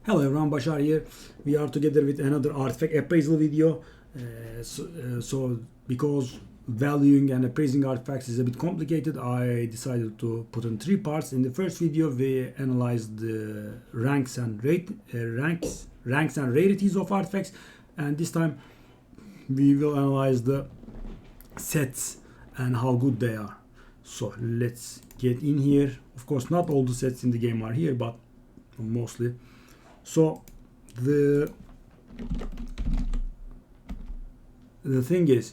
Hello everyone, Bashar here. We are together with another artifact appraisal video. So because valuing and appraising artifacts is a bit complicated, I decided to put in three parts. In the first video, we analyzed the ranks and rarities of artifacts, and this time we will analyze the sets and how good they are. So let's get in here. Of course, not all the sets in the game are here, but mostly. So the thing is,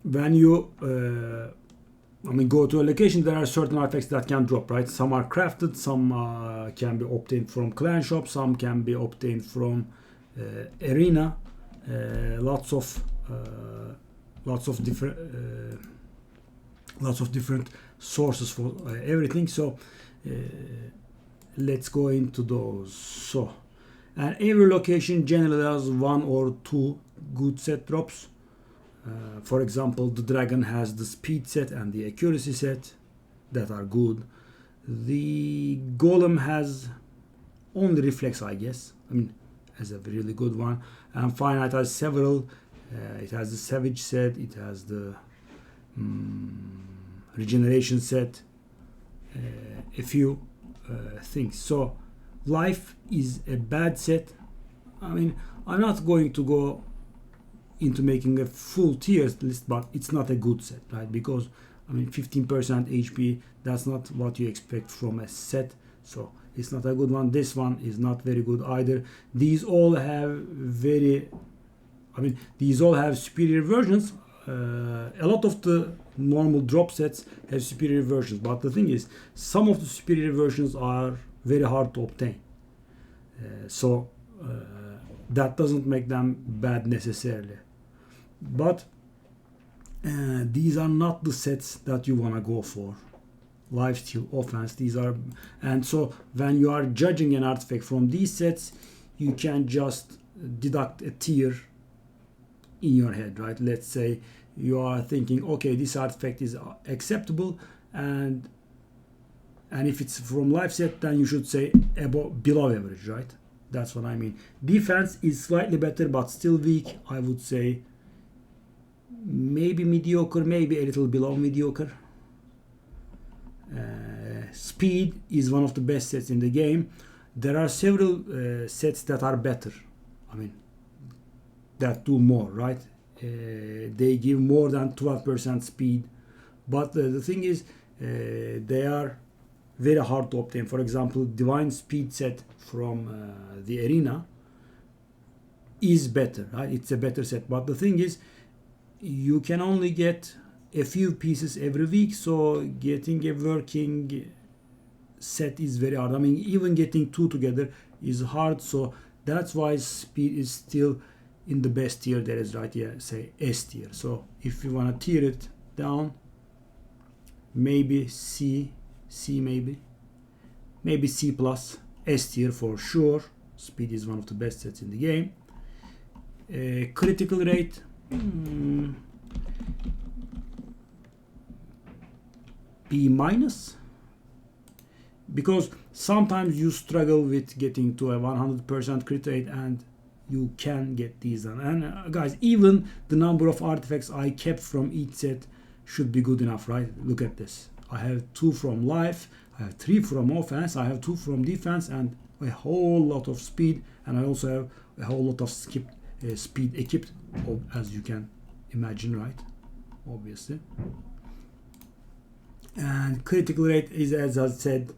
when you go to a location, there are certain artifacts that can drop, right? Some are crafted, some can be obtained from clan shop, some can be obtained from arena. Lots of different sources for everything. So let's go into those. So, and every location generally has one or two good set drops. For example, the dragon has the speed set and the accuracy set that are good. The golem has only reflex, I guess. I mean, as a really good one. And finite has several. It has the savage set. It has the regeneration set. A few things. So life is a bad set. I mean, I'm not going to go into making a full tier list, but it's not a good set, right? Because I mean 15% HP, that's not what you expect from a set, so it's not a good one. This one is not very good either. These all have superior versions. A lot of the normal drop sets have superior versions, but the thing is, some of the superior versions are very hard to obtain. So that doesn't make them bad necessarily. But these are not the sets that you want to go for. Lifesteal, offense, these are, and so when you are judging an artifact from these sets, you can just deduct a tier in your head, right? Let's say you are thinking, okay, this artifact is acceptable, and if it's from life set, then you should say below average, right? That's what I mean. Defense is slightly better, but still weak. I would say maybe mediocre, maybe a little below mediocre. Speed is one of the best sets in the game. There are several sets that are better. I mean, that do more, right? They give more than 12% speed, but the thing is, they are very hard to obtain. For example, divine speed set from the arena is better, right? It's a better set, but the thing is, you can only get a few pieces every week, so getting a working set is very hard. I mean, even getting two together is hard, so that's why speed is still in the best tier there is, right? Yeah, say S tier. So if you want to tier it down, maybe C, maybe C plus, S tier for sure. Speed is one of the best sets in the game. Critical rate, B minus, because sometimes you struggle with getting to a 100% crit rate, and you can get these done. And guys, even the number of artifacts I kept from each set should be good enough, right? Look at this. I have 2 from life, I have 3 from offense, I have 2 from defense, and a whole lot of speed, and I also have a whole lot of speed equipped, as you can imagine, right? Obviously. And critical rate is, as I said,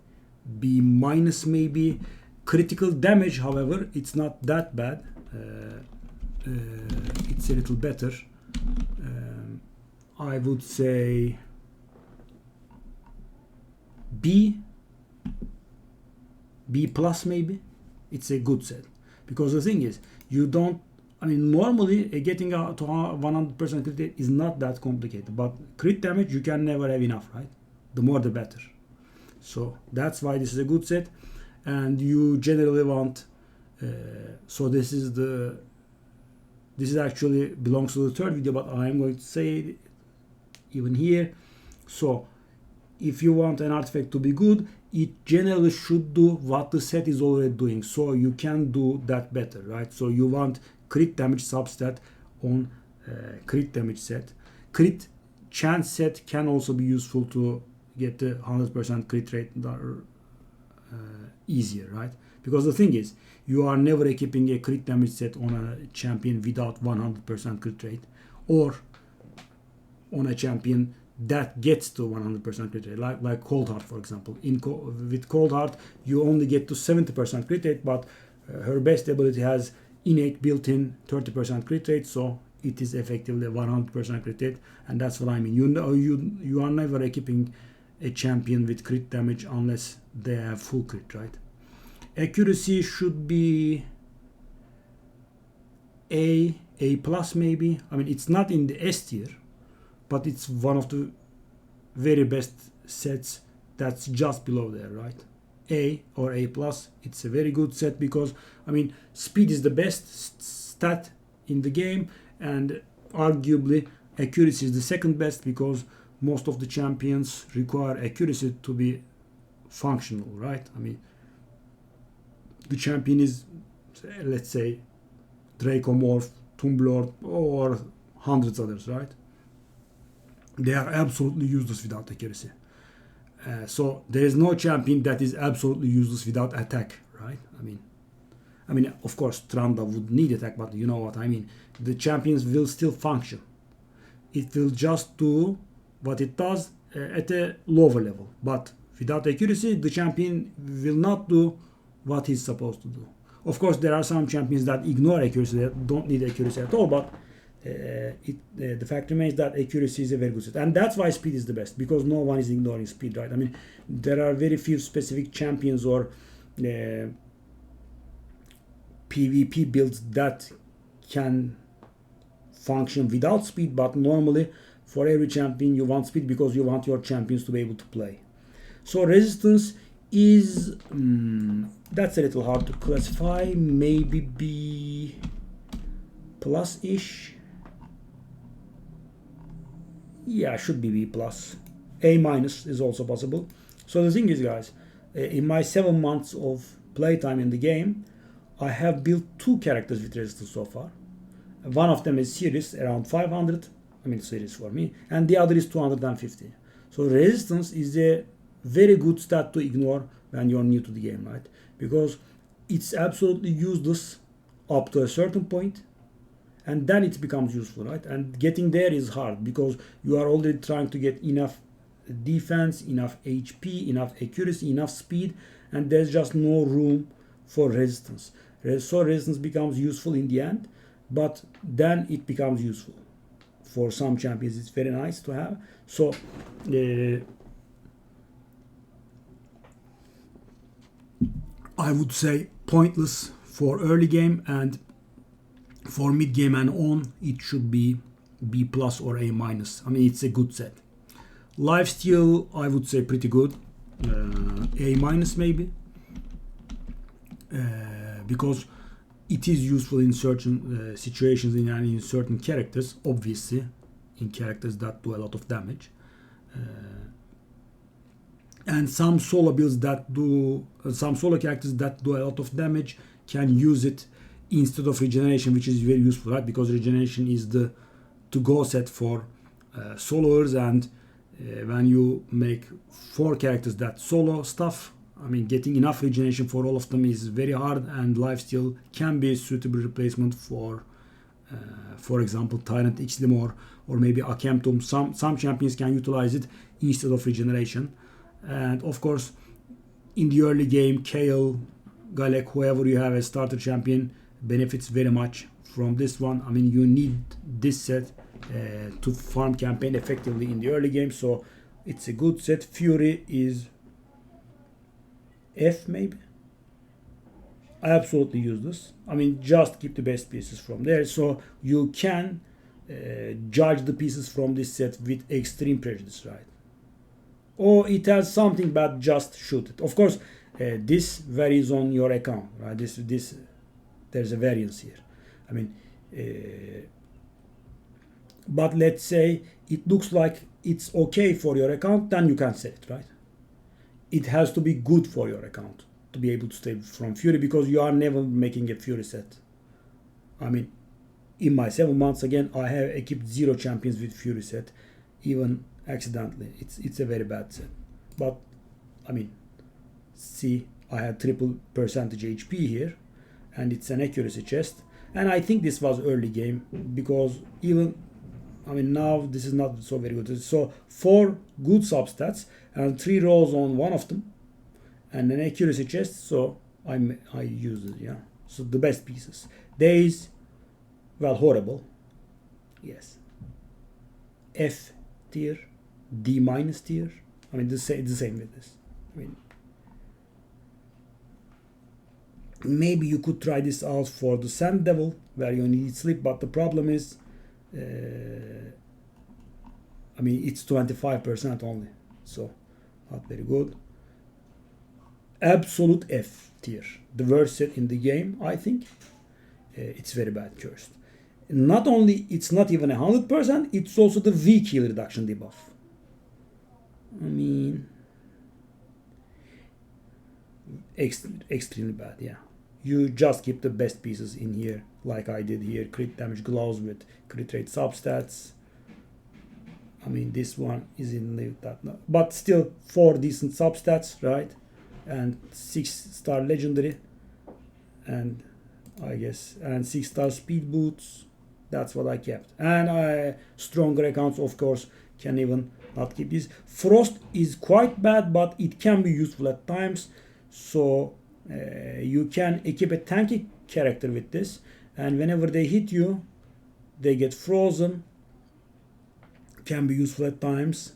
B minus maybe. Critical damage, however, it's not that bad. It's a little better. I would say B plus maybe. It's a good set, because the thing is, you don't, I mean, normally getting to 100% crit rate is not that complicated, but crit damage you can never have enough, right? The more the better. So that's why this is a good set, and you generally want. So this is actually belongs to the third video, but I am going to say it even here. So if you want an artifact to be good, it generally should do what the set is already doing, so you can do that better, right? So you want crit damage substat on crit damage set. Crit chance set can also be useful to get the 100% crit rate easier, right? Because the thing is, you are never equipping a crit damage set on a champion without 100% crit rate, or on a champion that gets to 100% crit rate, like Cold Heart, for example. With Cold Heart, you only get to 70% crit rate, but her best ability has innate built-in 30% crit rate, so it is effectively 100% crit rate, and that's what I mean. You are never equipping a champion with crit damage unless they have full crit, right? Accuracy should be A plus maybe. I mean, it's not in the S tier, but it's one of the very best sets that's just below there, right? A or A plus. It's a very good set because, I mean, speed is the best stat in the game, and arguably accuracy is the second best because most of the champions require accuracy to be functional, right? I mean, the champion is, let's say, Dracomorph, Tomblord, or hundreds others, right? They are absolutely useless without accuracy. So there is no champion that is absolutely useless without attack, right? I mean, of course, Tranda would need attack, but you know what I mean. The champions will still function. It will just do what it does at a lower level. But without accuracy, the champion will not do what he's supposed to do. Of course, there are some champions that ignore accuracy, that don't need accuracy at all, but the fact remains that accuracy is a very good set. And that's why speed is the best, because no one is ignoring speed, right? I mean, there are very few specific champions or PvP builds that can function without speed, but normally for every champion you want speed because you want your champions to be able to play. So resistance is that's a little hard to classify. Maybe B plus ish. Yeah, should be B plus. A minus is also possible. So the thing is, guys, in my 7 months of playtime in the game, I have built 2 characters with resistance so far. One of them is Sirius, around 500. I mean, Sirius for me, and the other is 250. So resistance is a very good stat to ignore when you're new to the game, right? Because it's absolutely useless up to a certain point, and then it becomes useful, right? And getting there is hard because you are already trying to get enough defense, enough HP, enough accuracy, enough speed, and there's just no room for resistance. So resistance becomes useful in the end, but then it becomes useful. For some champions, it's very nice to have. So I would say pointless for early game, and for mid game and on, it should be B plus or A minus. I mean, it's a good set. Lifesteal, I would say pretty good. A minus maybe. Because it is useful in certain situations and in certain characters, obviously, in characters that do a lot of damage. And some solo builds that do, some solo characters that do a lot of damage can use it instead of regeneration, which is very useful, right? Because regeneration is the to-go set for soloers, and when you make 4 characters that solo stuff, I mean, getting enough regeneration for all of them is very hard, and lifesteal can be a suitable replacement for example, Tyrant Ixlimor or maybe Akemtum. Some champions can utilize it instead of regeneration. And of course, in the early game, Kayle, Galek, whoever you have as starter champion, benefits very much from this one. I mean, you need this set to farm campaign effectively in the early game, so it's a good set. Fury is F maybe. I absolutely use this. I mean, just keep the best pieces from there, so you can judge the pieces from this set with extreme prejudice, right? Or it has something bad, just shoot it. Of course, this varies on your account, right? This there's a variance here. I mean, but let's say it looks like it's okay for your account, then you can set it, right? it has to be good for your account to be able to stay from Fury, because you are never making a Fury set. I mean, in my 7 months, again, I have equipped 0 champions with Fury set, even accidentally. It's a very bad set. But, I mean, see, I have triple percentage HP here, and it's an accuracy chest. And I think this was early game, because even, I mean, now this is not so very good. So 4 good substats and 3 rolls on one of them, and an accuracy chest. So I use it, yeah. So the best pieces. Days, well, horrible. Yes. F tier, D minus tier. I mean, the same with this. I mean, maybe you could try this out for the Sand Devil, where you need sleep, but the problem is, I mean, it's 25% only, so not very good. Absolute F tier, the worst set in the game, I think. It's very bad cursed. Not only it's not even 100%, it's also the weak heal reduction debuff. I mean, extremely bad, yeah. You just keep the best pieces in here, like I did here. Crit damage gloves with crit rate substats. I mean, this one is in that, but still 4 decent substats, right? And 6-star legendary, and I guess, and 6-star speed boots. That's what I kept. And stronger accounts, of course, can even not keep this. Frost is quite bad, but it can be useful at times. So you can equip a tanky character with this, and whenever they hit you, they get frozen. Can be useful at times.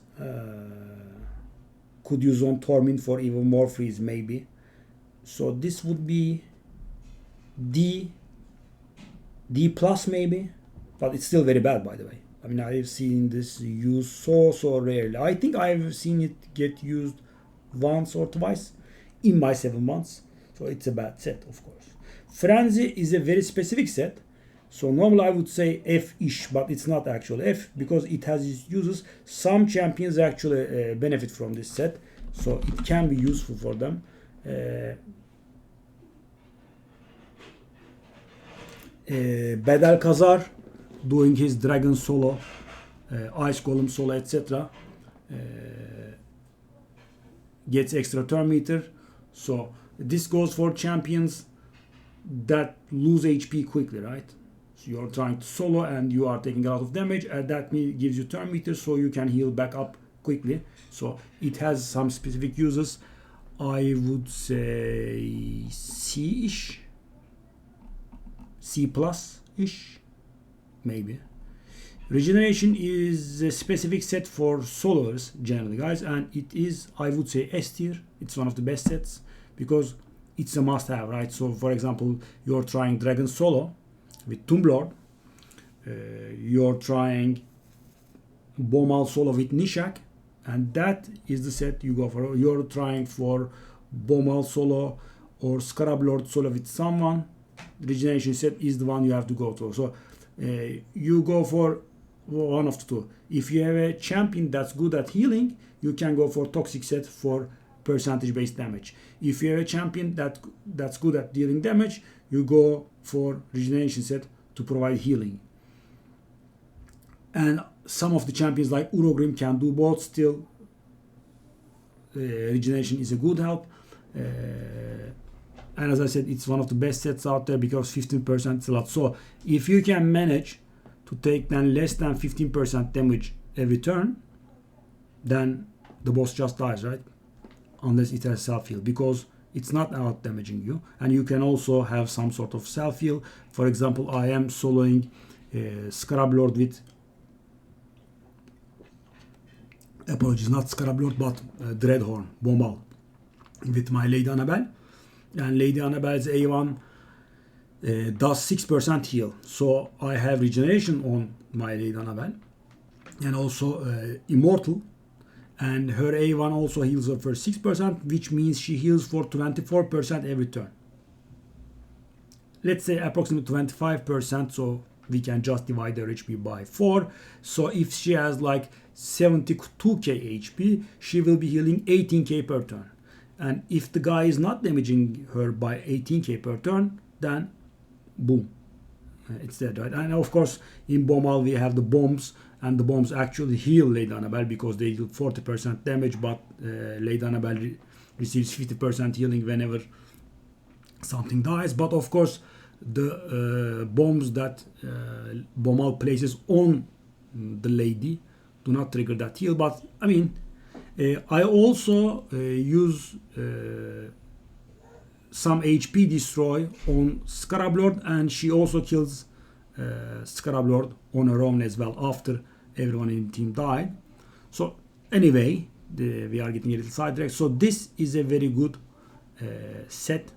Could use on Torment for even more freeze, maybe. So this would be D plus maybe, but it's still very bad, by the way. I mean, I've seen this used so rarely. I think I've seen it get used once or twice in my 7 months. So it's a bad set, of course. Frenzy is a very specific set. So normally I would say F-ish, but it's not actually F, because it has its uses. Some champions actually benefit from this set, so it can be useful for them. Bedel Kazar doing his dragon solo, ice golem solo, etc. Gets extra turn meter. So this goes for champions that lose HP quickly, right? So you're trying to solo and you are taking a lot of damage, and that gives you turn meter, so you can heal back up quickly. So it has some specific uses. I would say C-ish, C plus-ish, maybe. Regeneration is a specific set for soloers generally, guys, and it is, I would say, S tier. It's one of the best sets because it's a must-have, right? So, for example, you're trying Dragon Solo with Tomb Lord. You're trying Bomal Solo with Nishak, and that is the set you go for. You're trying for Bomal Solo or Scarab Lord Solo with someone. Regeneration set is the one you have to go to. So you go for one of the two. If you have a champion that's good at healing, you can go for Toxic set for percentage based damage. If you have a champion that's good at dealing damage, you go for Regeneration set to provide healing. And some of the champions like Urogrim can do both still. Regeneration is a good help. And as I said, it's one of the best sets out there because 15% is a lot. So if you can manage to take then less than 15% damage every turn, then the boss just dies, right? Unless it has self-heal, because it's not out damaging you. And you can also have some sort of self-heal. For example, I am soloing Scarab Lord with, apologies, not Scarab Lord, but Dreadhorn, Bombal, with my Lady Annabelle. And Lady Annabelle's A1 does 6% heal. So I have regeneration on my Lady Annabelle. And also Immortal. And her A1 also heals her for 6%, which means she heals for 24% every turn. Let's say approximately 25%, so we can just divide her HP by 4. So if she has like 72k HP, she will be healing 18k per turn. And if the guy is not damaging her by 18k per turn, then boom, it's dead, right? And of course, in Bomal we have the bombs, and the bombs actually heal Lady Annabelle because they do 40% damage, but Lady Annabelle receives 50% healing whenever something dies. But of course, the bombs that Bomal places on the lady do not trigger that heal. But I mean, I also use some HP destroy on Scarab Lord, and she also kills Scarab Lord on her own as well after everyone in the team died. So anyway, we are getting a little sidetracked. So this is a very good set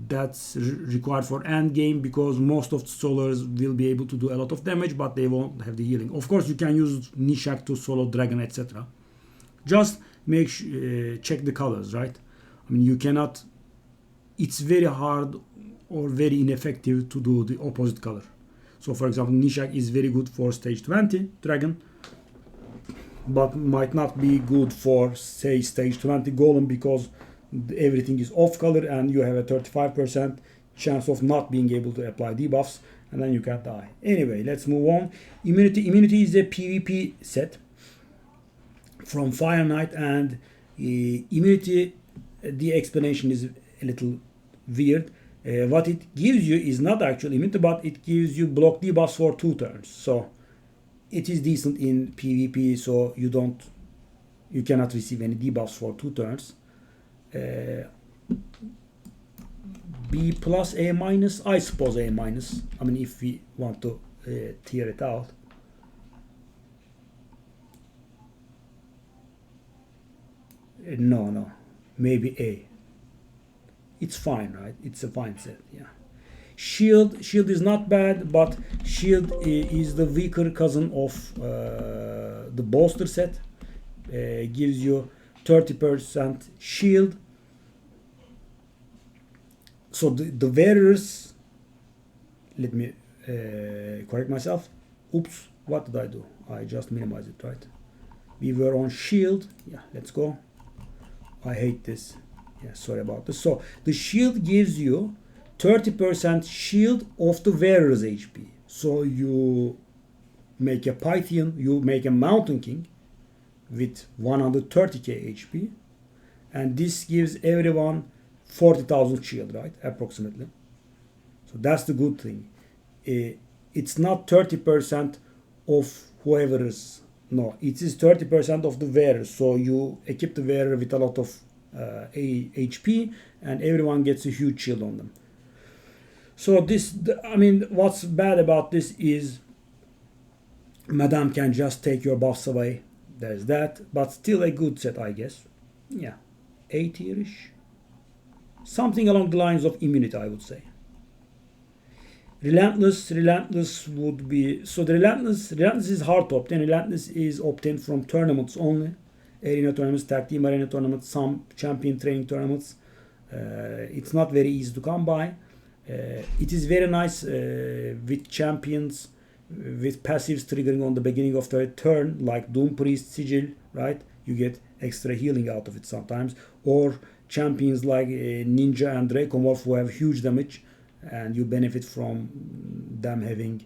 that's required for end game, because most of the soloers will be able to do a lot of damage, but they won't have the healing. Of course, you can use Nishak to solo dragon, etc. Just make check the colors, right? I mean, you cannot. It's very hard or very ineffective to do the opposite color. So, for example, Nishak is very good for stage 20 dragon, but might not be good for, say, stage 20 golem, because everything is off color and you have a 35% chance of not being able to apply debuffs, and then you can die. Anyway, let's move on. Immunity is a PvP set from Fire Knight, and immunity, the explanation is a little weird. What it gives you is not actually immunity, but it gives you block debuffs for 2 turns. So it is decent in PvP, so you cannot receive any debuffs for 2 turns. B plus, A minus, I suppose A minus. I mean, if we want to tear it out. No, maybe A. It's fine, right? It's a fine set, yeah. Shield is not bad, but Shield is the weaker cousin of the bolster set. Gives you 30% shield. So the wearers, let me correct myself. Oops, what did I do? I just minimized it, right? We were on shield. Yeah, let's go. I hate this. Yeah, sorry about this. So the shield gives you 30% shield of the wearer's HP. So you make a Pythian, you make a Mountain King with 130k HP, and this gives everyone 40,000 shield, right? Approximately. So that's the good thing. It's not 30% of whoever is. No, it is 30% of the wearer. So you equip the wearer with a lot of HP, and everyone gets a huge shield on them. So I mean, what's bad about this is Madame can just take your buffs away. There's that, but still a good set, I guess. Yeah, A tierish. Something along the lines of immunity, I would say. Relentless would be, so the relentless is hard to obtain. Relentless is obtained from tournaments only, arena tournaments, tag team arena tournaments, some champion training tournaments. It's not very easy to come by. It is very nice with champions with passives triggering on the beginning of the turn, like Doom Priest, Sigil, right? You get extra healing out of it sometimes. Or champions like Ninja and Dracomorph, who have huge damage, and you benefit from them having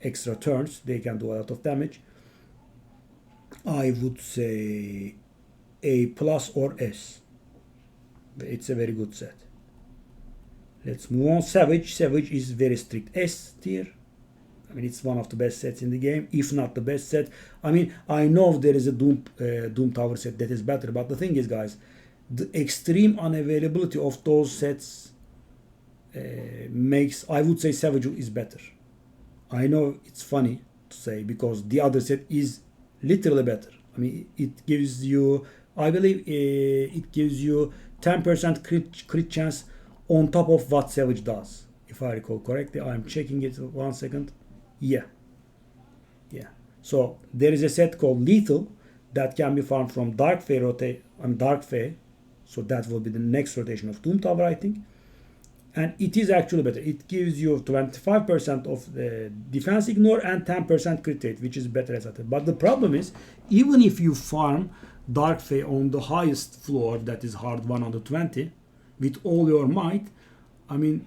extra turns. They can do a lot of damage. I would say A plus or S. It's a very good set. Let's move on. Savage is very strict S tier. I mean, it's one of the best sets in the game, if not the best set. I mean, I know there is a Doom Tower set that is better, but the thing is, guys, the extreme unavailability of those sets makes, I would say, Savage is better. I know it's funny to say, because the other set is literally better. I mean, it gives you, I believe, it gives you 10% crit chance on top of what Savage does, if I recall correctly. I'm checking it 1 second. Yeah. So there is a set called Lethal that can be found from Dark Fae. So that will be the next rotation of Doom Tower, I think. And it is actually better. It gives you 25% of the defense ignore and 10% crit rate, which is better as a. But the problem is, even if you farm Dark Fey on the highest floor, that is hard 120, with all your might, I mean,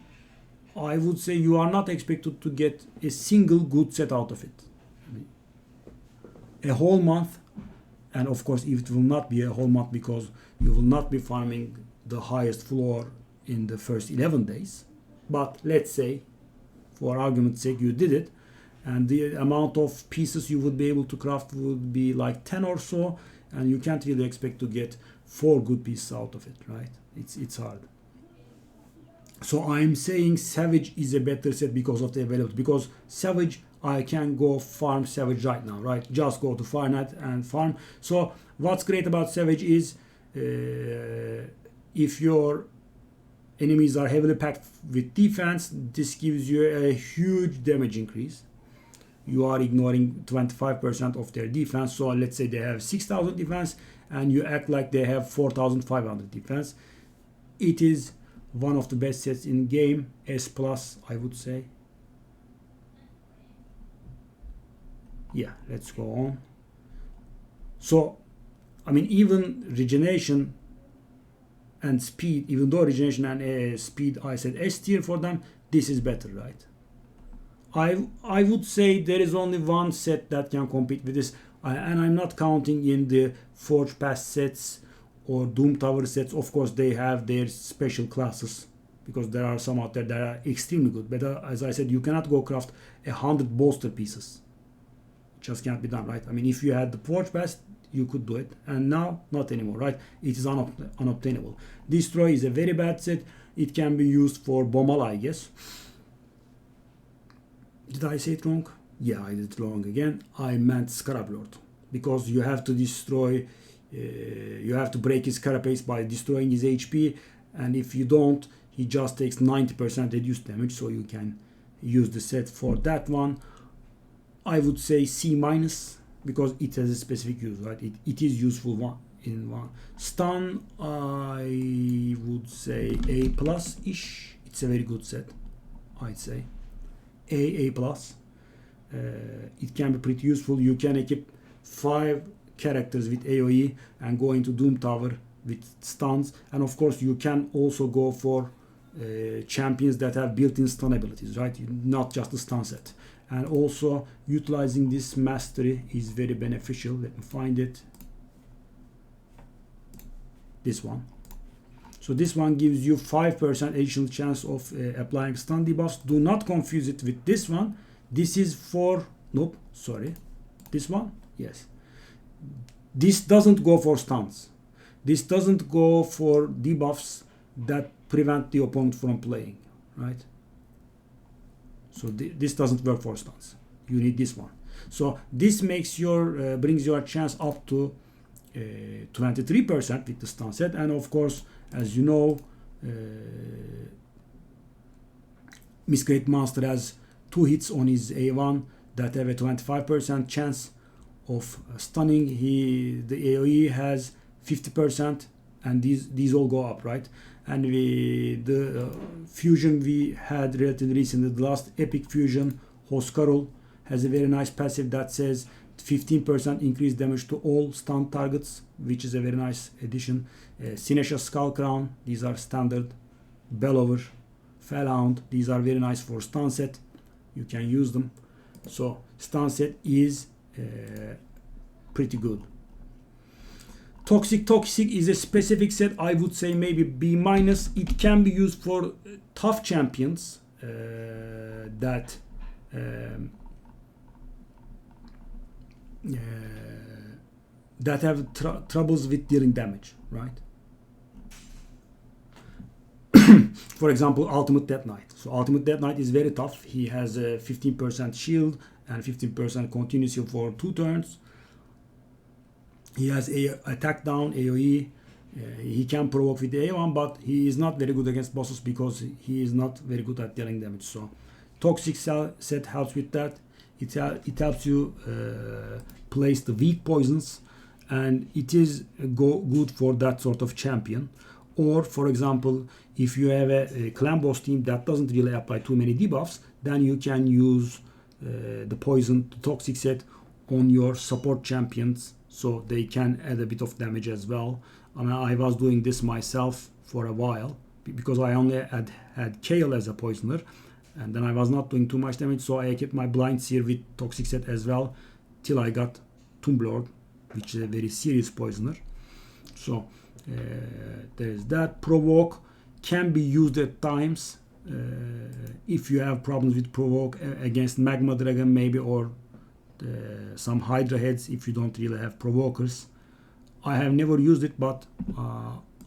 I would say you are not expected to get a single good set out of it. I mean, a whole month, and of course it will not be a whole month because you will not be farming the highest floor in the first 11 days. But let's say, for argument's sake, you did it, and the amount of pieces you would be able to craft would be like 10 or so, and you can't really expect to get 4 good pieces out of it, right? It's hard. So I'm saying Savage is a better set because of the availability. Because Savage, I can go farm Savage right now, right? Just go to Farnet and farm. So what's great about Savage is if your enemies are heavily packed with defense, this gives you a huge damage increase. You are ignoring 25% of their defense. So let's say they have 6,000 defense and you act like they have 4,500 defense. It is one of the best sets in game. S plus, I would say. Yeah, let's go on. So, I mean, even regeneration and speed, even though regeneration and speed I said S tier for them, this is better, right? I would say there is only one set that can compete with this, and I'm not counting in the Forge Pass sets or Doom Tower sets. Of course they have their special classes, because there are some out there that are extremely good, but as I said, you cannot go craft 100 bolster pieces. It just can't be done, right? I mean, if you had the Forge Pass, you could do it, and now not anymore, right? It is unobtainable. Destroy is a very bad set. It can be used for Bomal, I guess. Did I say it wrong? Yeah, I did it wrong again. I meant Scarab Lord, because you have to destroy, you have to break his carapace by destroying his HP, and if you don't, he just takes 90% reduced damage, so you can use the set for that one. I would say C minus, because it has a specific use, right? It is useful in one. Stun, I would say A plus ish. It's a very good set, I'd say. A plus. It can be pretty useful. You can equip 5 characters with AoE and go into Doom Tower with stuns, and of course you can also go for champions that have built-in stun abilities, right? Not just the stun set. And also utilizing this mastery is very beneficial. Let me find it. This one. So this one gives you 5% additional chance of applying stun debuffs. Do not confuse it with this one. This is for, nope, sorry. This one, yes. This doesn't go for stuns. This doesn't go for debuffs that prevent the opponent from playing, right? So this doesn't work for stuns. You need this one. So this makes your brings your chance up to 23% with the stun set, and of course, as you know, Miscreate Monster has 2 hits on his A1 that have a 25% chance of stunning. The AoE has 50%, and these all go up, right? And the fusion we had relatively recently, the last epic fusion, Hoskarul, has a very nice passive that says 15% increased damage to all stun targets, which is a very nice addition. Sinesha Skull Crown, these are standard. Bellover, Fellhound, these are very nice for stun set. You can use them. So stun set is pretty good. Toxic is a specific set. I would say maybe B minus. It can be used for tough champions that have troubles with dealing damage, right? For example, Ultimate Death Knight. So Ultimate Death Knight is very tough. He has a 15% shield and 15% continuous heal for 2 turns. He has attack down, AoE. He can provoke with the A1, but he is not very good against bosses because he is not very good at dealing damage. So Toxic set helps with that. It helps you place the weak poisons, and it is good for that sort of champion. Or, for example, if you have a clan boss team that doesn't really apply too many debuffs, then you can use the poison, the Toxic set, on your support champions so they can add a bit of damage as well. I mean, I was doing this myself for a while because I only had Kale as a poisoner, and then I was not doing too much damage, so I kept my blind seer with toxic set as well till I got Tomblord, which is a very serious poisoner. So there is that. Provoke can be used at times if you have problems with provoke against Magma Dragon maybe, or some Hydra heads if you don't really have provokers. I have never used it, but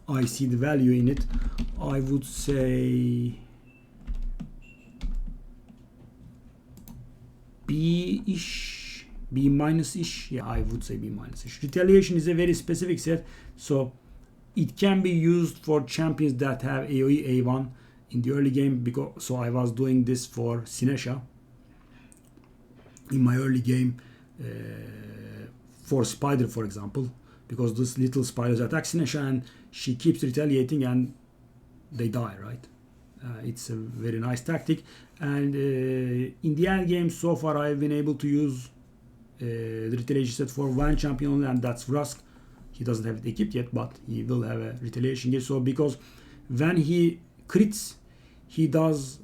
I see the value in it. I would say B-ish, B-ish. Yeah, I would say B-ish. Retaliation is a very specific set, so it can be used for champions that have AoE A1 in the early game. Because so I was doing this for Sinesha in my early game for Spider, for example, because this little spiders attack Sinesha and she keeps retaliating and they die, right? It's a very nice tactic, and in the end game so far I've been able to use the retaliation set for one champion only, and that's Rusk. He doesn't have it equipped yet, but he will have a retaliation game. So because when he crits, he does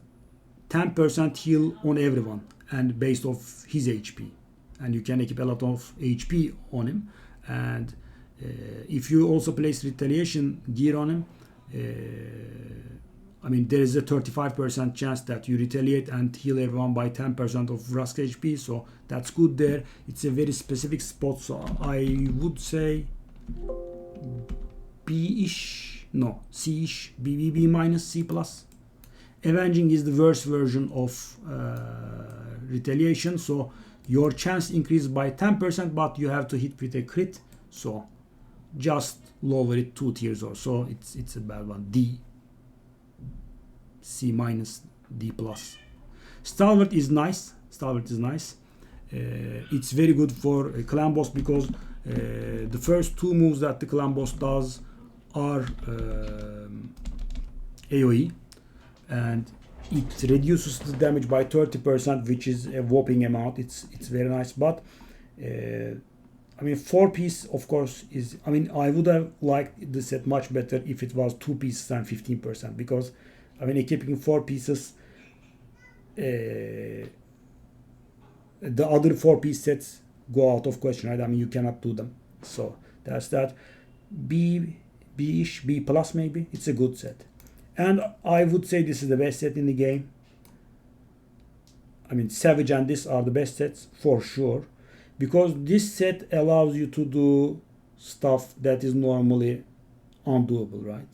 10% heal on everyone and based off his HP, and you can equip a lot of HP on him. And if you also place retaliation gear on him, I mean, there is a 35% chance that you retaliate and heal everyone by 10% of Rusk HP, so that's good there. It's a very specific spot, so I would say B-ish, no, C-ish, B minus, C plus. Avenging is the worst version of retaliation, so your chance increases by 10%, but you have to hit with a crit, so just lower it 2 tiers or so. It's a bad one. D, C minus, D plus. Stalwart is nice. It's very good for a clan boss because the first 2 moves that the clan boss does are AoE, and it reduces the damage by 30%, which is a whopping amount. It's very nice, but I mean, 4 piece of course is, I mean, I would have liked the set much better if it was 2 pieces and 15%, because I mean, keeping 4 pieces, the other 4-piece sets go out of question, right? I mean, you cannot do them. So that's that. B-ish, B plus maybe. It's a good set, and I would say this is the best set in the game. I mean, Savage and this are the best sets for sure, because this set allows you to do stuff that is normally undoable, right?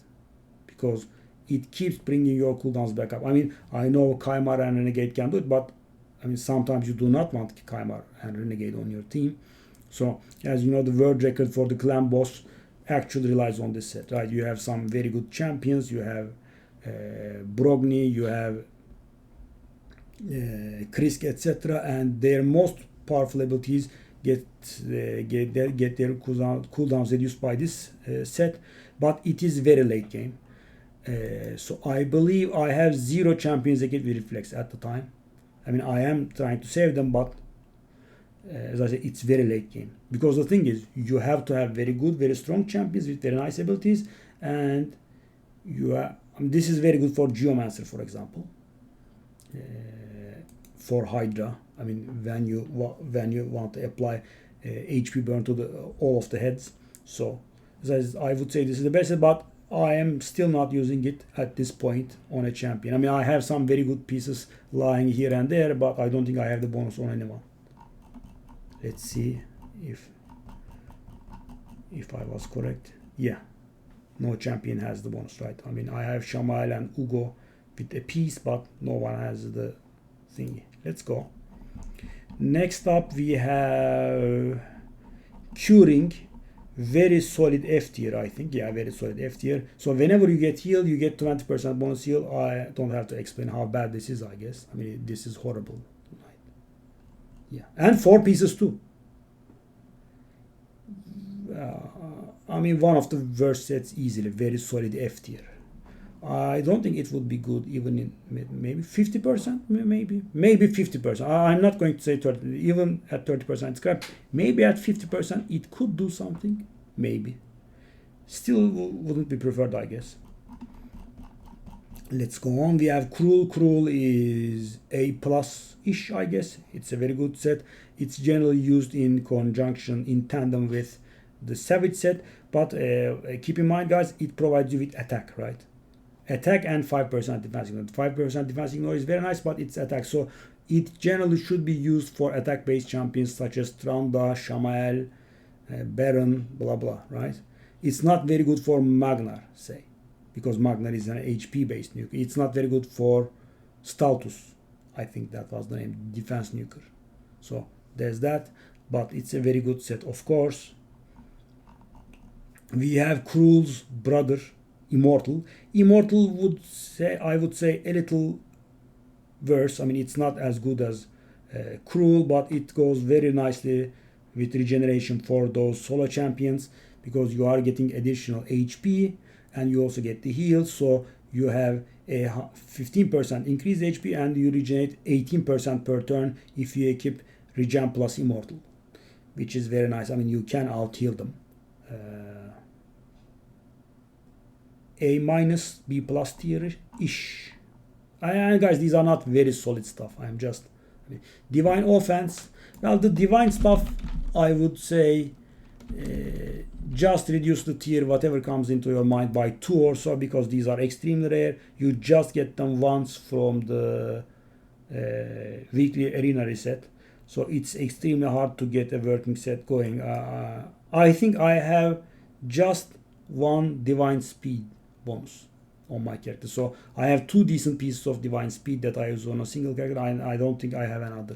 Because it keeps bringing your cooldowns back up. I mean, I know Kymar and Renegade can do it, but I mean, sometimes you do not want Kymar and Renegade on your team. So, as you know, the world record for the clan boss actually relies on this set, right? You have some very good champions. You have Brogni, you have Krisk, etc., and their most powerful abilities get their cooldowns reduced by this set, but it is very late game. So I believe I have 0 champions equipped with reflex at the time. I mean, I am trying to save them, but as I said, it's very late game. Because the thing is, you have to have very good, very strong champions with very nice abilities, and you are, I mean, this is very good for Geomancer, for example. For Hydra, I mean, when you want to apply HP burn to all of the heads. So as I would say, this is the best, but I am still not using it at this point on a champion. I mean, I have some very good pieces lying here and there, but I don't think I have the bonus on anyone. Let's see if I was correct. Yeah, no champion has the bonus, right? I mean, I have Shamael and Ugo with a piece, but no one has the thingy. Let's go. Next up we have Curing. Very solid F tier, I think. Yeah, very solid F tier. So whenever you get healed, you get 20% bonus heal. I don't have to explain how bad this is, I guess. I mean, this is horrible. Yeah, and 4 pieces too. I mean, one of the worst sets easily. Very solid F tier. I don't think it would be good even in maybe 50%, maybe 50%. I'm not going to say 30, even at 30% scrap. Maybe at 50% it could do something, maybe. Still wouldn't be preferred, I guess. Let's go on. We have Cruel. Cruel is A plus-ish, I guess. It's a very good set. It's generally used in conjunction, in tandem with the Savage set. But keep in mind, guys, it provides you with attack, right? Attack and 5% defense ignore. 5% defense ignore is very nice, but it's attack. So it generally should be used for attack-based champions such as Tranda, Shamael, Baron, blah, blah, right? It's not very good for Magnar, say, because Magnar is an HP-based nuke. It's not very good for Stautus. I think that was the name, defense nuker. So there's that, but it's a very good set, of course. We have Cruel's brother, Immortal. Immortal I would say a little worse. I mean, it's not as good as Cruel, but it goes very nicely with regeneration for those solo champions, because you are getting additional HP and you also get the heal. So you have a 15% increased HP and you regenerate 18% per turn if you equip Regen plus Immortal, which is very nice. I mean, you can out heal them. A minus, B plus tier ish. And guys, these are not very solid stuff. Divine offense. Well, the divine stuff, I would say, just reduce the tier, whatever comes into your mind, by 2 or so, because these are extremely rare. You just get them once from the weekly arena reset. So it's extremely hard to get a working set going. I think I have just one divine speed bonus on my character. So I have 2 decent pieces of divine speed that I use on a single character. I don't think I have another.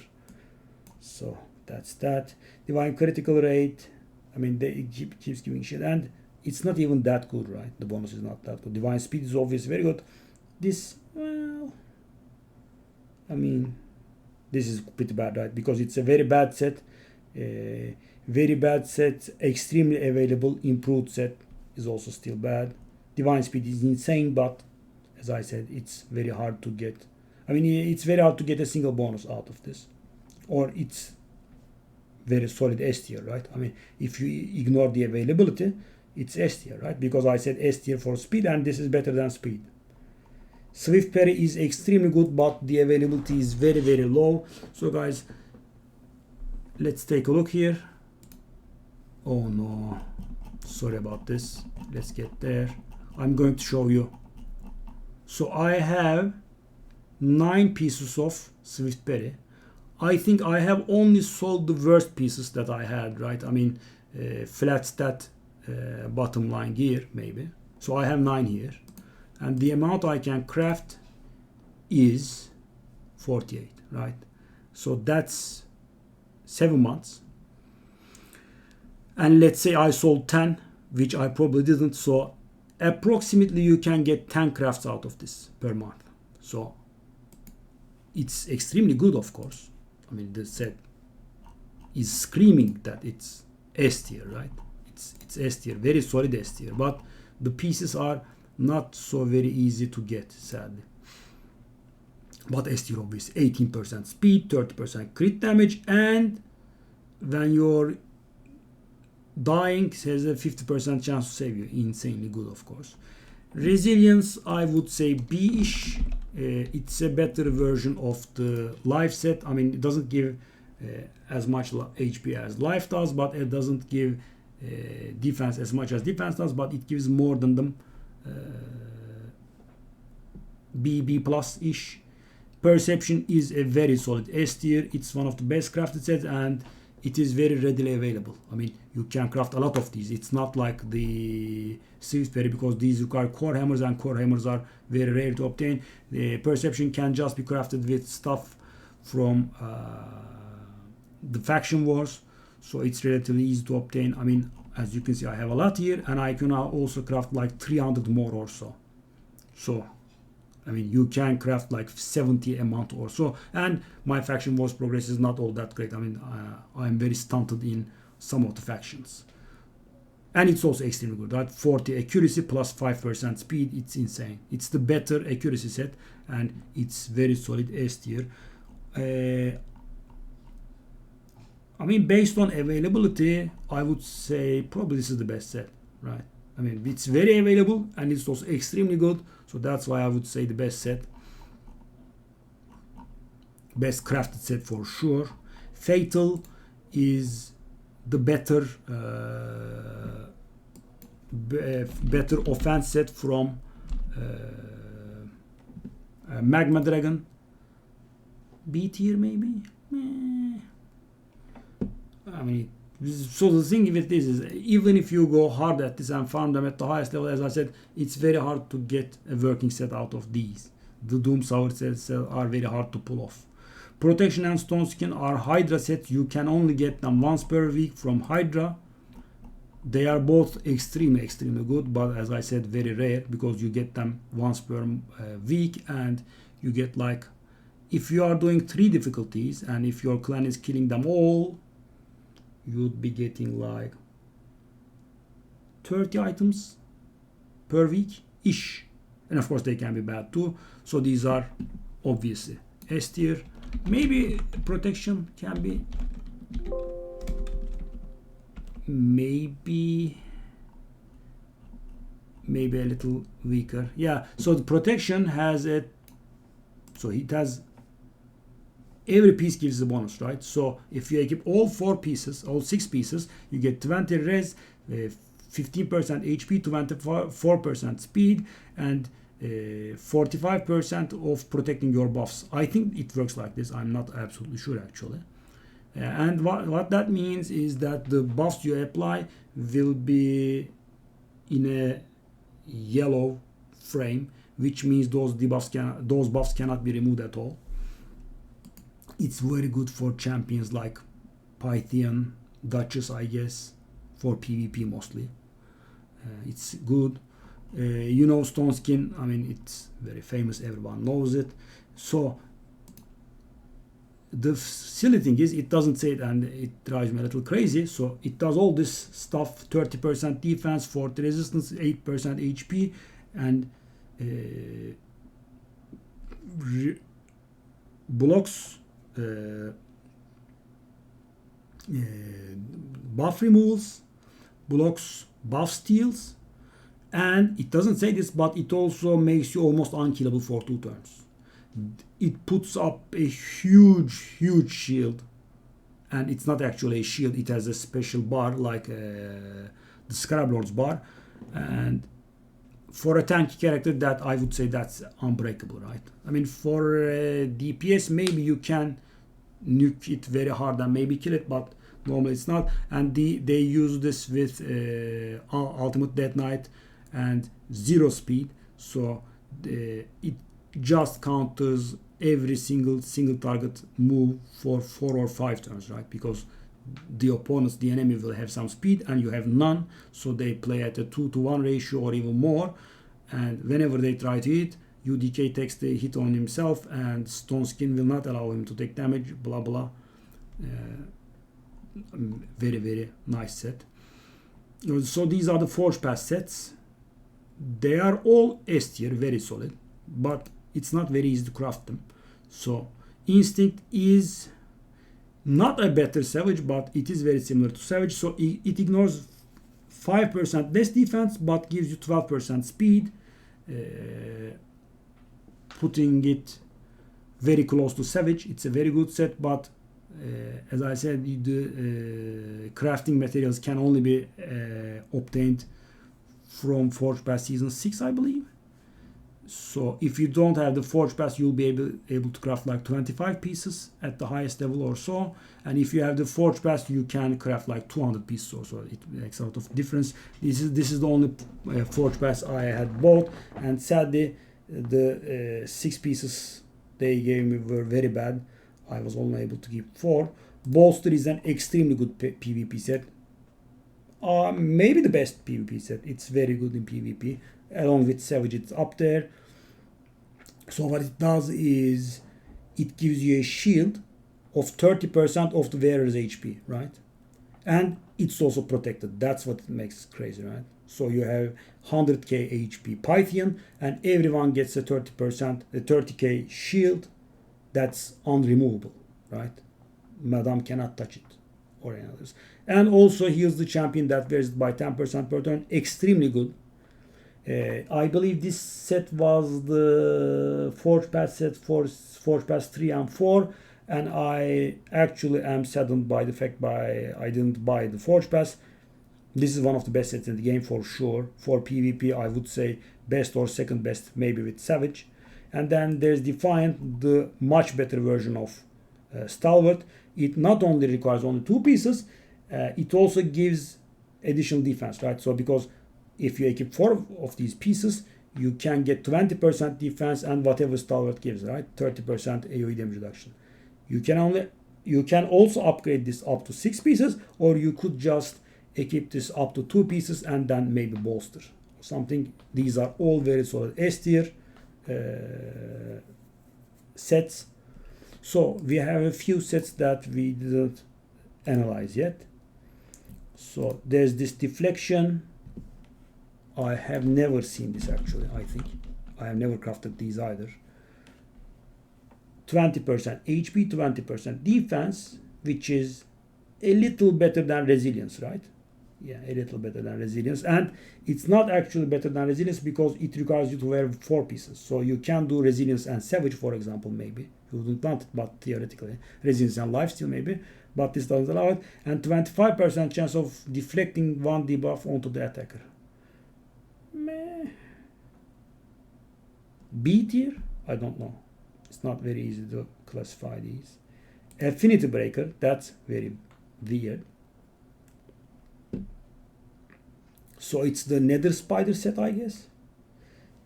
So that's that. Divine critical rate. I mean, it keeps giving shit, and it's not even that good, right? The bonus is not that good. Divine speed is obviously very good. This, well, I mean, this is pretty bad, right? Because it's a very bad set. Very bad set. Extremely available. Improved set is also still bad. Divine speed is insane, but as I said, it's very hard to get. I mean, it's very hard to get a single bonus out of this, or it's very solid S tier, right? I mean, if you ignore the availability, it's S tier, right? Because I said S tier for speed, and this is better than speed. Swift parry is extremely good, but the availability is very, very low. So guys, let's take a look here. Oh no, sorry about this. Let's get there. I'm going to show you. So I have 9 pieces of Swift parry. I think I have only sold the worst pieces that I had, right? I mean, flat stat bottom line gear, maybe. So I have 9 here. And the amount I can craft is 48, right? So that's 7 months. And let's say I sold 10, which I probably didn't. So approximately you can get 10 crafts out of this per month. So it's extremely good, of course. I mean, the set is screaming that it's S tier, right? It's S tier, very solid S tier. But the pieces are not so very easy to get, sadly. But S tier, obviously, 18% speed, 30% crit damage, and when you're dying, has a 50% chance to save you. Insanely good, of course. Resilience, I would say B-ish. It's a better version of the life set. I mean, it doesn't give as much HP as life does, but it doesn't give defense as much as defense does, but it gives more than them. B plus ish. Perception is a very solid S tier. It's one of the best crafted sets, and it is very readily available. I mean, you can craft a lot of these. It's not like the Swift parry, because these require core hammers, and core hammers are very rare to obtain. The perception can just be crafted with stuff from the faction wars, so it's relatively easy to obtain. I mean, as you can see, I have a lot here, and I can also craft like 300 more or so. So I mean, you can craft like 70 a month or so, and my faction wars progress is not all that great. I mean, I'm very stunted in some of the factions. And it's also extremely good, right? 40 accuracy plus 5% speed. It's insane. It's the better accuracy set, and it's very solid S tier. I mean, based on availability, I would say probably this is the best set, right? I mean, it's very available and it's also extremely good. So that's why I would say the best set. Best crafted set for sure. Fatal is the better better offense set from Magma Dragon. B tier maybe? I mean, so the thing with this is, even if you go hard at this and farm them at the highest level, as I said, it's very hard to get a working set out of these. The Doom Sour sets are very hard to pull off. Protection and Stone Skin are Hydra sets. You can only get them once per week from Hydra. They are both extremely good, but as I said, very rare, because you get them once per week, and you get, like, if you are doing 3 difficulties and if your clan is killing them all, you'd be getting like 30 items per week ish, and of course they can be bad too. So these are obviously S tier. Maybe protection can be maybe a little weaker. Yeah, so the protection has a, so it has, every piece gives a bonus, right? So if you equip all 4 pieces, all 6 pieces, you get 20 res, 15% HP, 24% speed, and 45% of protecting your buffs. I think it works like this. I'm not absolutely sure actually. And what that means is that the buffs you apply will be in a yellow frame, which means those buffs cannot be removed at all. It's very good for champions like Pythian, Duchess, I guess, for PvP mostly. It's good. You know, Stone Skin, I mean, it's very famous, everyone knows it. So the silly thing is, it doesn't say it, and it drives me a little crazy. So it does all this stuff: 30% defense, 40 resistance, 8% HP, and blocks buff removals, blocks buff steals, and it doesn't say this, but it also makes you almost unkillable for 2 turns. It puts up a huge shield, and it's not actually a shield, it has a special bar like the Scarab Lord's bar, and for a tanky character, that I would say that's unbreakable, right? I mean, for DPS, maybe you can nuke it very hard and maybe kill it, but normally it's not. And they use this with Ultimate Death Knight and 0 speed, so it just counters every single target move for 4 or 5 turns, right? Because the enemy will have some speed and you have none, so they play at a 2-to-1 ratio or even more, and whenever they try to hit, UDK takes the hit on himself and Stone Skin will not allow him to take damage, blah blah. Very nice set. So these are the Forge Pass sets. They are all S tier, very solid, but it's not very easy to craft them. So Instinct is not a better Savage, but it is very similar to Savage. So it ignores 5% less defense, but gives you 12% speed, putting it very close to Savage. It's a very good set, but as I said, the crafting materials can only be obtained from Forge Pass Season 6, I believe. So if you don't have the Forge Pass, you'll be able to craft like 25 pieces at the highest level or so. And if you have the Forge Pass, you can craft like 200 pieces or so. It makes a lot of difference. This is the only Forge Pass I had bought, and sadly the 6 pieces they gave me were very bad. I was only able to keep 4. Bolster is an extremely good PvP set. Maybe the best PvP set. It's very good in PvP. Along with Savage, it's up there. So what it does is it gives you a shield of 30% of the wearer's HP, right? and it's also protected. That's what makes it crazy, right? So you have 100k HP Pythian, and everyone gets a 30%, a 30k shield that's unremovable, right? Madame cannot touch it or any others. And also heals the champion that varies by 10% per turn. Extremely good. I believe this set was the Forge Pass set for Forge Pass 3 and 4, and I actually am saddened by the fact I didn't buy the Forge Pass. This is one of the best sets in the game for sure. For PvP, I would say best or second best, maybe with Savage. And then there's Defiant, the much better version of Stalwart. It not only requires only 2 pieces, it also gives additional defense, right? So because if you equip 4 of these pieces, you can get 20% defense and whatever Stalwart gives, right? 30% AoE damage reduction. You can also upgrade this up to 6 pieces, or you could just equip this up to 2 pieces and then maybe bolster or something. These are all very solid S tier sets. So we have a few sets that we didn't analyze yet. So there's this deflection. I have never seen this actually. I think I have never crafted these either. 20% HP, 20% defense, which is a little better than resilience, right? Yeah, a little better than resilience. And it's not actually better than resilience because it requires you to wear 4 pieces. So you can do resilience and savage, for example, maybe. You wouldn't want it, but theoretically. Resilience and lifesteal maybe. But this doesn't allow it. And 25% chance of deflecting 1 debuff onto the attacker. Meh. B tier? I don't know. It's not very easy to classify these. Affinity Breaker, that's very weird. So it's the Nether Spider set, I guess.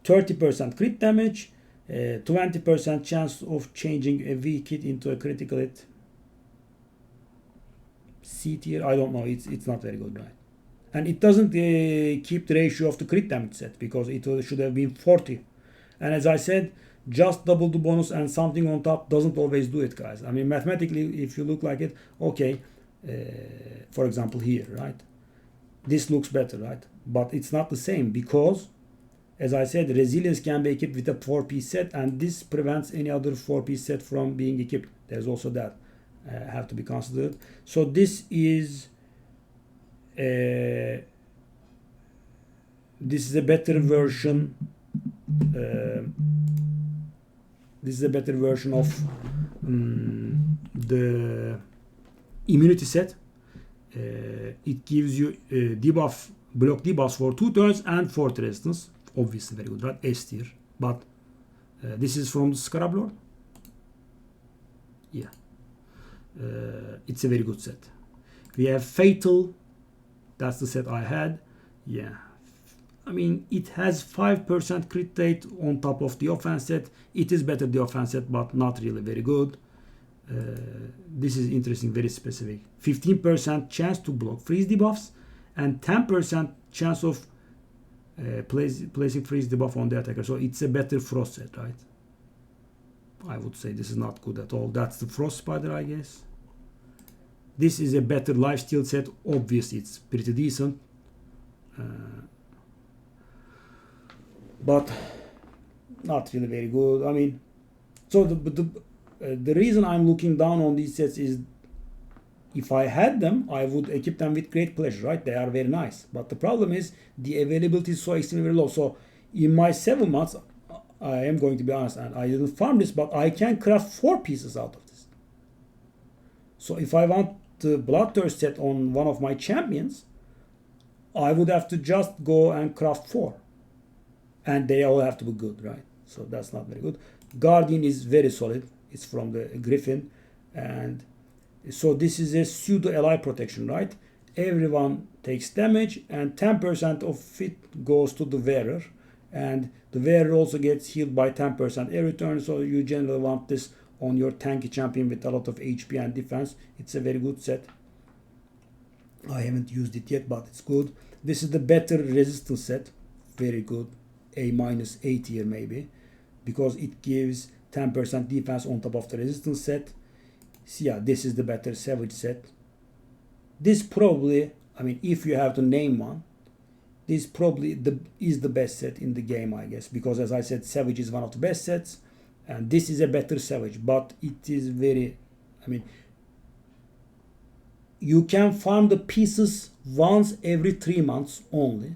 30% crit damage, 20% chance of changing a weak hit into a critical hit. C tier, I don't know. It's not very good, right? And it doesn't keep the ratio of the crit damage set because it should have been 40. And as I said, just double the bonus and something on top doesn't always do it, guys. I mean, mathematically, if you look like it, okay, for example here, right? This looks better, right? But it's not the same because, as I said, resilience can be equipped with a 4-piece set, and this prevents any other 4-piece set from being equipped. There's also that have to be considered. So this is a better version. This is a better version of the immunity set. It gives you debuff, block debuffs for 2 turns and fort resistance. Obviously very good, right? S tier. But this is from the Scarab Lord. Yeah. It's a very good set. We have Fatal. That's the set I had. Yeah. I mean, it has 5% crit rate on top of the offense set. It is better the offense set, but not really very good. This is interesting, very specific. 15% chance to block freeze debuffs and 10% chance of placing freeze debuff on the attacker. So it's a better frost set, right? I would say this is not good at all. That's the Frost Spider, I guess. This is a better lifesteal set. Obviously, it's pretty decent. But not really very good. I mean, so the reason I'm looking down on these sets is if I had them, I would equip them with great pleasure, right? They are very nice. But the problem is the availability is so extremely low. So in my 7 months, I am going to be honest, and I didn't farm this, but I can craft 4 pieces out of this. So if I want the Bloodthirst set on one of my champions, I would have to just go and craft 4. And they all have to be good, right? So that's not very good. Guardian is very solid. It's from the Griffin. And so this is a pseudo ally protection, right? Everyone takes damage and 10% of it goes to the wearer. And the wearer also gets healed by 10% every turn. So you generally want this on your tanky champion with a lot of HP and defense. It's a very good set. I haven't used it yet, but it's good. This is the better resistance set. Very good. A- A tier maybe, because it gives 10% defense on top of the resistance set. So yeah, this is the better savage set. this probably, I mean, if you have to name one, this probably is the best set in the game, I guess, because as I said, Savage is one of the best sets, and this is a better Savage, but it is very, I mean, you can farm the pieces once every 3 months only.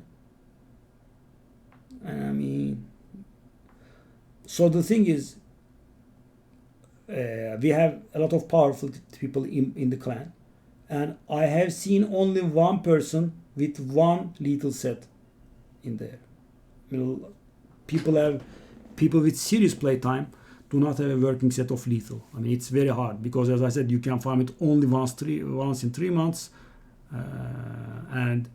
I mean, so the thing is, we have a lot of powerful people in the clan, and I have seen only one person with one lethal set in there. I mean, people with serious playtime do not have a working set of lethal. I mean, it's very hard because, as I said, you can farm it only once in 3 months, and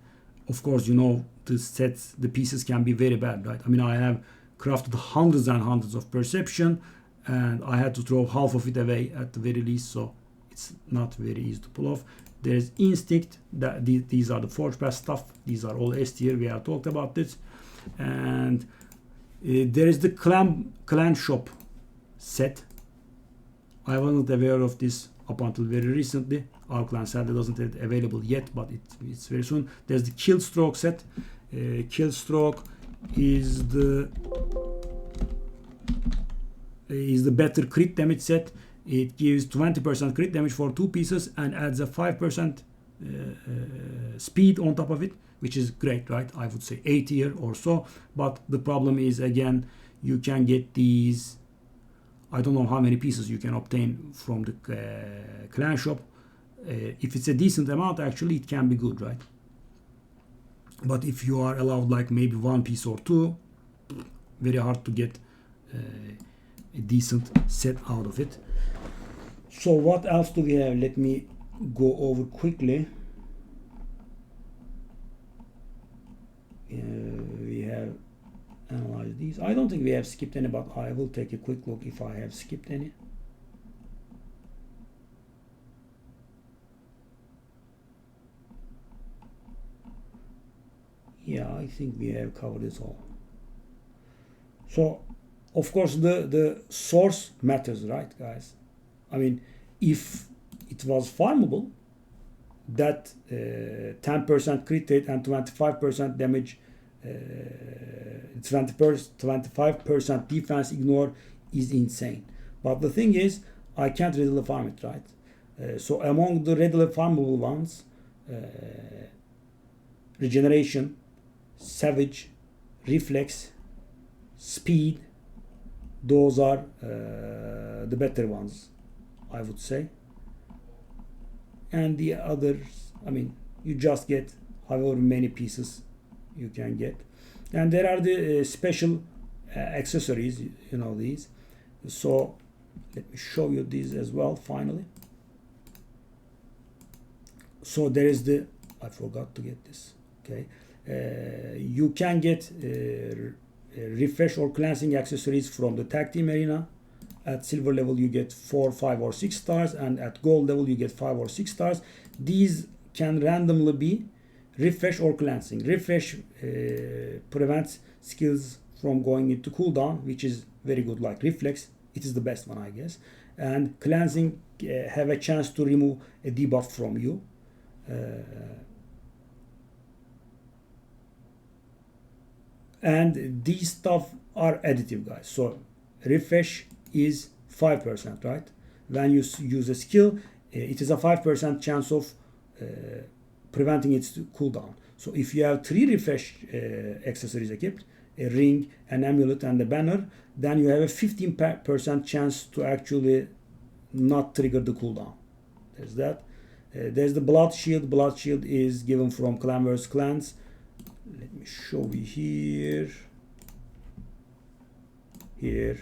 of course, you know, the pieces can be very bad, right? I mean, I have crafted hundreds and hundreds of perception, and I had to throw half of it away at the very least, so it's not very easy to pull off. There's instinct, that these are the forge pass stuff. These are all S tier. We have talked about this, and there is the clan shop set. I wasn't aware of this up until very recently. Our clan sadly doesn't have it available yet, but it's very soon. There's the kill stroke set. Kill stroke is the better crit damage set. It gives 20% crit damage for 2 pieces and adds a 5% speed on top of it, which is great, right? I would say A tier or so. But the problem is, again, you can get these, I don't know how many pieces you can obtain from the clan shop. If it's a decent amount, actually, it can be good, right? But if you are allowed like maybe 1 piece or 2, very hard to get a decent set out of it. So what else do we have? Let me go over quickly. We have analyzed these. I don't think we have skipped any, but I will take a quick look if I have skipped any. Yeah, I think we have covered it all. So, of course, the source matters, right, guys? I mean, if it was farmable, that 10% crit rate and 25% damage, 25% defense ignore is insane. But the thing is, I can't readily farm it, right? So among the readily farmable ones, regeneration, savage, reflex, speed, those are the better ones, I would say. And the others, I mean, you just get however many pieces you can get. And there are the special accessories, you know, these. So let me show you these as well finally. So there is the, I forgot to get this, okay. You can get refresh or cleansing accessories from the tag team arena. At silver level you get 4, 5 or 6 stars, and at gold level you get 5 or 6 stars. These can randomly be refresh or cleansing. Refresh prevents skills from going into cooldown, which is very good, like reflex. It is the best one, I guess. And cleansing have a chance to remove a debuff from you. And these stuff are additive, guys. So refresh is 5%, right? When you use a skill, it is a 5% chance of preventing its cooldown. So if you have 3 refresh accessories equipped, a ring, an amulet, and a banner, then you have a 15% chance to actually not trigger the cooldown. There's that. There's the blood shield. Blood shield is given from clan vs clans. Let me show you here.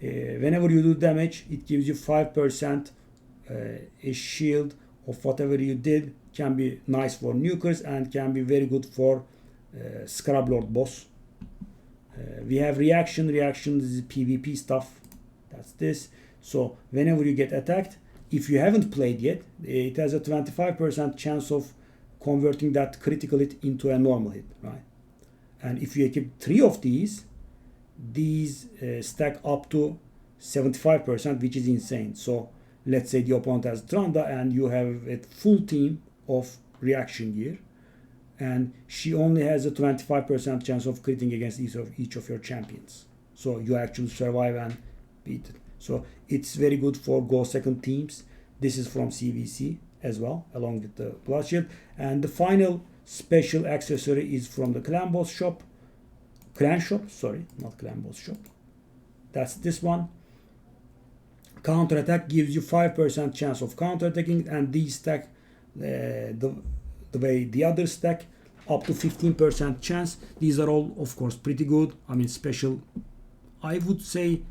Whenever you do damage, it gives you 5% a shield of whatever you did. Can be nice for nukers and can be very good for Scrub Lord boss. We have reaction. Reaction is PvP stuff. That's this. So whenever you get attacked, if you haven't played yet, it has a 25% chance of converting that critical hit into a normal hit, right? And if you equip 3 of these stack up to 75%, which is insane. So let's say the opponent has Tranda and you have a full team of reaction gear, and she only has a 25% chance of critting against each of your champions. So you actually survive and beat it. So it's very good for go second teams. This is from CVC as well, along with the Blood Shield. And the final special accessory is from the Clan Shop. Sorry, not Clan Boss Shop. That's this one. Counter attack gives you 5% chance of counter attacking, and these stack the way the others stack up to 15% chance. These are all, of course, pretty good. I mean, special. I would say,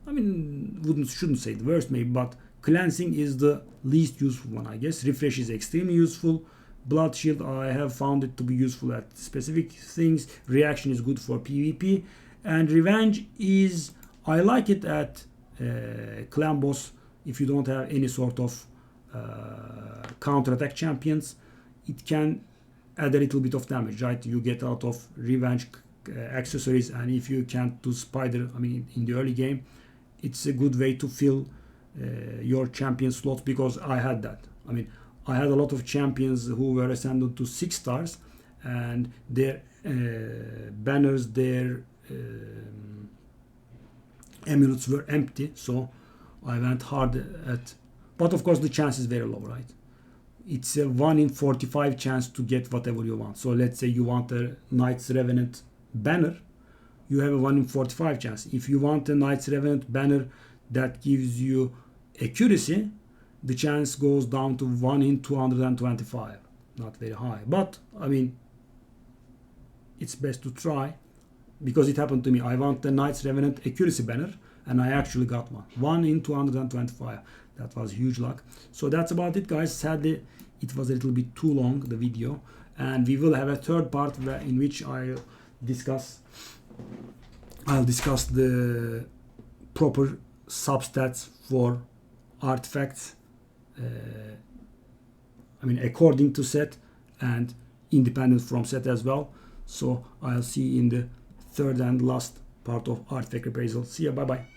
shouldn't say the worst maybe, but cleansing is the least useful one, I guess. Refresh is extremely useful. Blood Shield, I have found it to be useful at specific things. Reaction is good for PvP, and Revenge is, I like it at Clan Boss if you don't have any sort of counter attack champions. It can add a little bit of damage, right? You get out of Revenge accessories, and if you can't do Spider, in the early game, it's a good way to fill your champion slots, because I had that. I had a lot of champions who were ascended to 6 stars, and their banners, their amulets were empty, so I went hard at, but of course the chance is very low, right? It's a 1 in 45 chance to get whatever you want. So let's say you want a Knight's Revenant banner, you have a 1 in 45 chance. If you want a Knight's Revenant banner that gives you accuracy, the chance goes down to 1 in 225. Not very high, but it's best to try, because it happened to me. I want the Knight's Revenant accuracy banner, and I actually got one. 1 in 225. That was huge luck. So that's about it, guys. Sadly, it was a little bit too long, the video, and we will have a third part in which I'll discuss the proper substats for artifacts, according to set and independent from set as well. So I'll see you in the third and last part of artifact appraisal. See ya, bye bye.